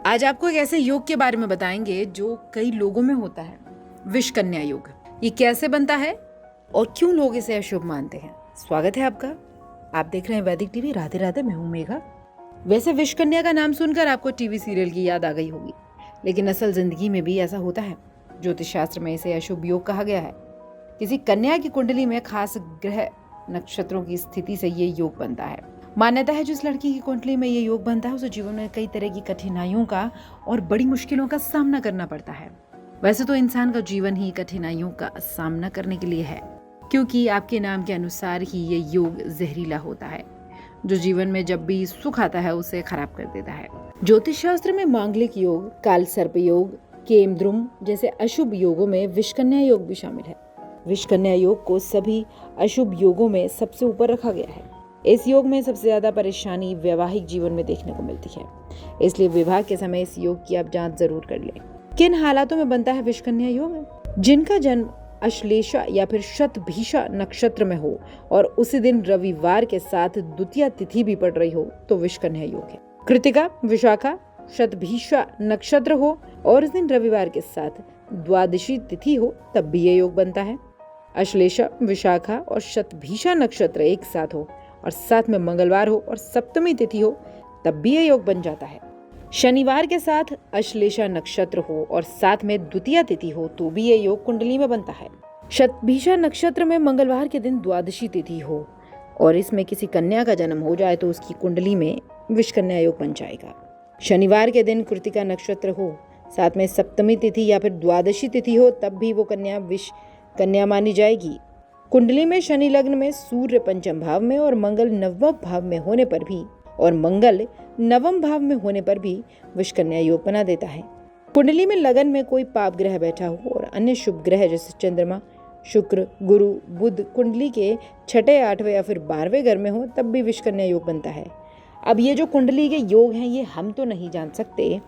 आज आपको एक ऐसे योग के बारे में बताएंगे जो कई लोगों में होता है, विष कन्या योग। ये कैसे बनता है और क्यों लोग इसे अशुभ मानते हैं। स्वागत है आपका। आप देख रहे हैं वैदिक टीवी। राधे राधे, मैं हूं मेघा। वैसे विष कन्या का नाम सुनकर आपको टीवी सीरियल की याद आ गई होगी, लेकिन असल जिंदगी में भी ऐसा होता है। ज्योतिष शास्त्र में इसे अशुभ योग कहा गया है। किसी कन्या की कुंडली में खास ग्रह नक्षत्रों की स्थिति से ये योग बनता है। मान्यता है जिस लड़की की कुंडली में ये योग बनता है उसे जीवन में कई तरह की कठिनाइयों का और बड़ी मुश्किलों का सामना करना पड़ता है। वैसे तो इंसान का जीवन ही कठिनाइयों का सामना करने के लिए है, क्योंकि आपके नाम के अनुसार ही ये योग जहरीला होता है, जो जीवन में जब भी सुख आता है उसे खराब कर देता है। ज्योतिष शास्त्र में मांगलिक योग, काल सर्प योग, केमद्रुम जैसे अशुभ योगों में विषकन्या योग भी शामिल है। विषकन्या योग को सभी अशुभ योगों में सबसे ऊपर रखा गया है। इस योग में सबसे ज्यादा परेशानी वैवाहिक जीवन में देखने को मिलती है, इसलिए विवाह के समय इस योग की आप जांच जरूर कर लें। किन हालातों में बनता है विषकन्या योग? जिनका जन्म अश्लेषा या फिर शतभिषा नक्षत्र में हो और उसी दिन रविवार के साथ द्वितीया तिथि भी पड़ रही हो तो विषकन्या योग है। कृतिका, विशाखा, शतभिषा नक्षत्र हो और उस दिन रविवार के साथ द्वादशी तिथि हो तब भी ये योग बनता है। अश्लेषा, विशाखा और शतभिषा नक्षत्र एक साथ हो और साथ में मंगलवार हो और सप्तमी तिथि हो तब भी ये योग बन जाता है। शनिवार के साथ अश्लेषा नक्षत्र हो और साथ में द्वितीया तिथि हो तो भी ये योग कुंडली में बनता है। शतभिषा नक्षत्र में मंगलवार के दिन द्वादशी तिथि हो और इसमें किसी कन्या का जन्म हो जाए तो उसकी कुंडली में विषकन्या योग बन जाएगा। शनिवार के दिन कृतिका नक्षत्र हो, साथ में सप्तमी तिथि या फिर द्वादशी तिथि हो तब भी वो कन्या विष कन्या मानी जाएगी। कुंडली में शनि लग्न में सूर्य पंचम भाव में और मंगल नवम भाव में होने पर भी विषकन्या योग बना देता है। कुंडली में लगन में कोई पाप ग्रह बैठा हो और अन्य शुभ ग्रह जैसे चंद्रमा, शुक्र, गुरु, बुध कुंडली के छठे, आठवें या फिर 12वें घर में हो तब भी विषकन्या योग बनता है। अब ये जो कुंडली के योग हैं ये हम तो नहीं जान सकते,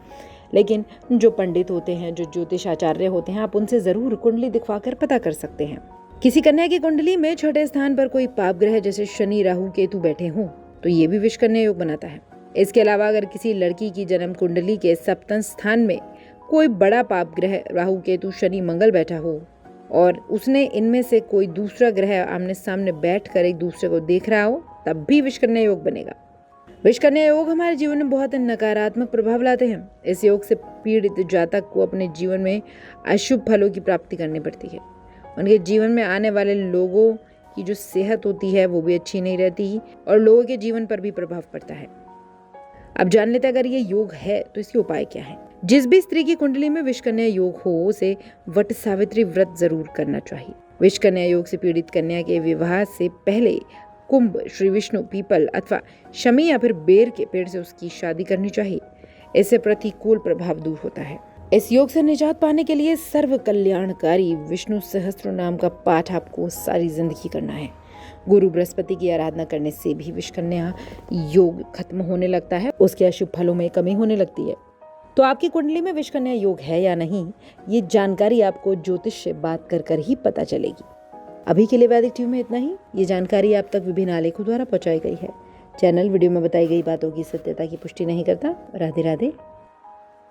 लेकिन जो पंडित होते हैं, जो ज्योतिष आचार्य होते हैं, आप उनसे जरूर कुंडली दिखवाकर पता कर सकते हैं। किसी कन्या की कुंडली में छठे स्थान पर कोई पाप ग्रह जैसे शनि, राहु, केतु बैठे हों तो ये भी विषकन्या योग बनाता है। इसके अलावा अगर किसी लड़की की जन्म कुंडली के सप्तम स्थान में कोई बड़ा पाप ग्रह राहु, केतु, शनि, मंगल बैठा हो और उसने इनमें से कोई दूसरा ग्रह आमने सामने बैठ कर एक दूसरे को देख रहा हो तब भी विषकन्या योग बनेगा। विषकन्या योग हमारे जीवन में बहुत नकारात्मक प्रभाव लाते हैं। इस योग से पीड़ित जातक को अपने जीवन में अशुभ फलों की प्राप्ति करनी पड़ती है। उनके जीवन में आने वाले लोगों की जो सेहत होती है वो भी अच्छी नहीं रहती और लोगों के जीवन पर भी प्रभाव पड़ता है। अब जान लेते हैं अगर ये योग है तो इसके उपाय क्या है। जिस भी स्त्री की कुंडली में विषकन्या योग हो उसे वट सावित्री व्रत जरूर करना चाहिए। विषकन्या योग से पीड़ित कन्या के विवाह से पहले कुंभ, श्री विष्णु, पीपल अथवा शमी या फिर बेर के पेड़ से उसकी शादी करनी चाहिए। इससे प्रतिकूल प्रभाव दूर होता है। इस योग से निजात पाने के लिए सर्व कल्याणकारी विष्णु सहस्त्र नाम का पाठ आपको सारी जिंदगी करना है। गुरु बृहस्पति की आराधना करने से भी विषकन्या योग खत्म होने लगता है, उसके अशुभ फलों में कमी होने लगती है। तो आपकी कुंडली में विषकन्या योग है या नहीं, ये जानकारी आपको ज्योतिष से बात कर कर ही पता चलेगी। अभी के लिए वैदिक टीवी में इतना ही। ये जानकारी आप तक विभिन्न आलेखों द्वारा पहुंचाई गई है। चैनल वीडियो में बताई गई बातों की सत्यता की पुष्टि नहीं करता। राधे राधे।